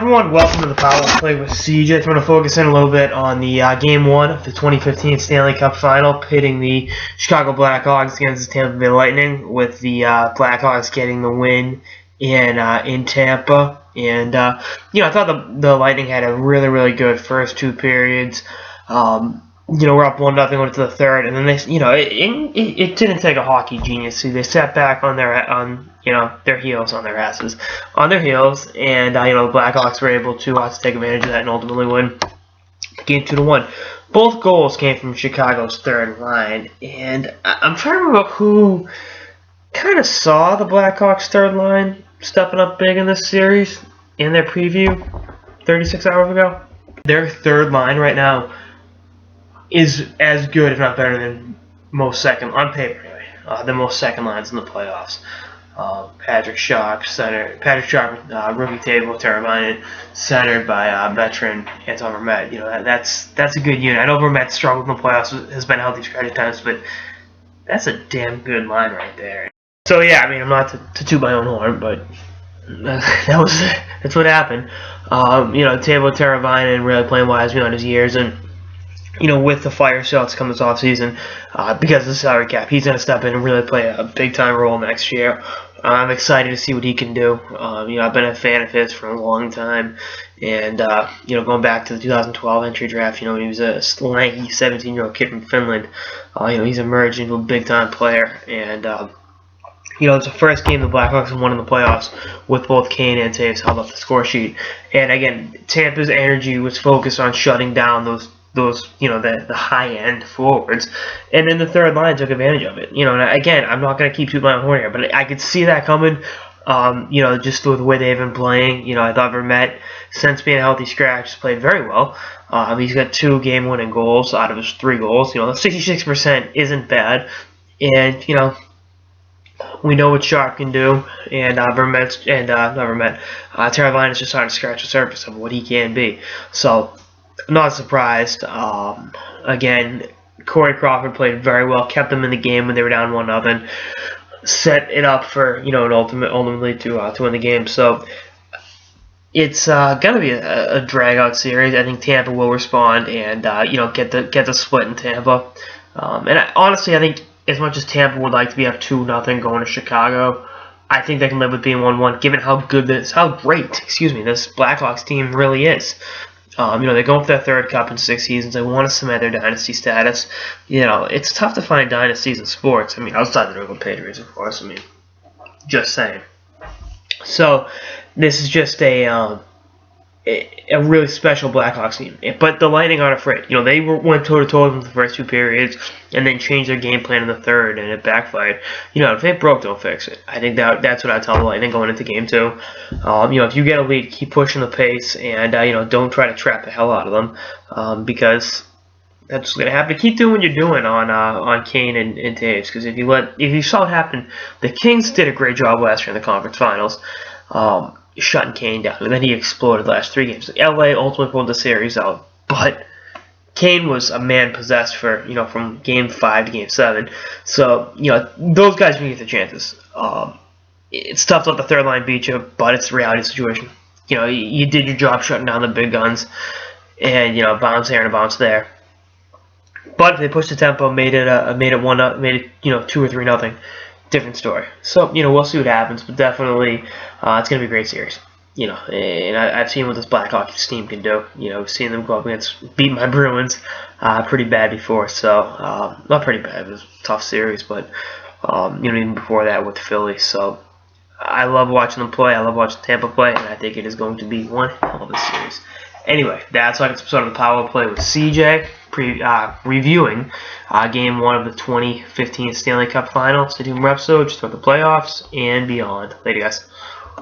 everyone, welcome to the Power Play with CJ. I'm going to focus in a little bit on the Game 1 of the 2015 Stanley Cup Final, pitting the Chicago Blackhawks against the Tampa Bay Lightning, with the Blackhawks getting the win in Tampa. And, I thought the Lightning had a really good first two periods. We're up 1-0 going into the third, and then it didn't take a hockey genius. They sat back on their heels, and the Blackhawks were able to take advantage of that and ultimately win the game 2-1. Both goals came from Chicago's third line, and I'm trying to remember who kind of saw the Blackhawks third line stepping up big in this series in their preview 36 hours ago. Their third line right now is as good, if not better, than most second, on paper anyway, than most second lines in the playoffs. Patrick Sharp, rookie table, Teravainen, centered by veteran Anton Vermette. That's a good unit. I know Vermette struggled in the playoffs, has been healthy scratch at times, but that's a damn good line right there. So yeah, I'm not to toot my own horn, but that's what happened. Table Teravainen really playing wise beyond his years, and with the fire sale to come this offseason, because of the salary cap, he's going to step in and really play a big-time role next year. I'm excited to see what he can do. I've been a fan of his for a long time. And, going back to the 2012 entry draft, he was a lanky 17-year-old kid from Finland. He's emerged into a big-time player. And, it's the first game the Blackhawks have won in the playoffs with both Kane and Taves held up the score sheet. And, again, Tampa's energy was focused on shutting down those the high-end forwards, and then the third line took advantage of it. And again, I'm not going to keep tooting my own horn here, but I could see that coming. Just with the way they've been playing. I thought Vermette, since being a healthy scratch, has played very well. He's got 2 game-winning goals out of his 3 goals. 66% isn't bad, and we know what Sharp can do, and Teravainen is just starting to scratch the surface of what he can be. So, not surprised. Again, Corey Crawford played very well, kept them in the game when they were down 1-0, set it up for ultimately to win the game. So it's gonna be a drag out series. I think Tampa will respond and get the split in Tampa. Honestly, I think as much as Tampa would like to be up 2-0 going to Chicago, I think they can live with being 1-1, given how great this Blackhawks team really is. They're going for their third cup in 6 seasons. They want to cement their dynasty status. It's tough to find dynasties in sports. Outside the New England Patriots, of course. Just saying. So, this is just a really special Blackhawks team. But the Lightning aren't afraid. They went toe-to-toe in the first 2 periods and then changed their game plan in the third, and it backfired. If it broke, don't fix it. I think that's what I tell the Lightning going into game 2. If you get a lead, keep pushing the pace, and don't try to trap the hell out of them, because that's going to happen. Keep doing what you're doing on Kane and Taves, because if you saw it happen, the Kings did a great job last year in the conference finals. Shutting Kane down, and then he exploded the last 3 games. LA ultimately pulled the series out, but Kane was a man possessed for from game 5 to game 7. So those guys can get the chances. It's tough to let the third line beat you, but it's a reality situation. You did your job shutting down the big guns, and bounce here and a bounce there. But if they pushed the tempo, made it 1-0, made it 2 or 3-0. Different story. So, we'll see what happens, but definitely it's going to be a great series. And I've seen what this Blackhawks team can do. Seeing them go up beat my Bruins pretty bad before. So, not pretty bad. It was a tough series, but, even before that with Philly. So, I love watching them play. I love watching Tampa play, and I think it is going to be one hell of a series. Anyway, that's like this episode of the Power Play with CJ, reviewing Game 1 of the 2015 Stanley Cup Final. Stay tuned for episodes throughout the playoffs and beyond. Later, guys.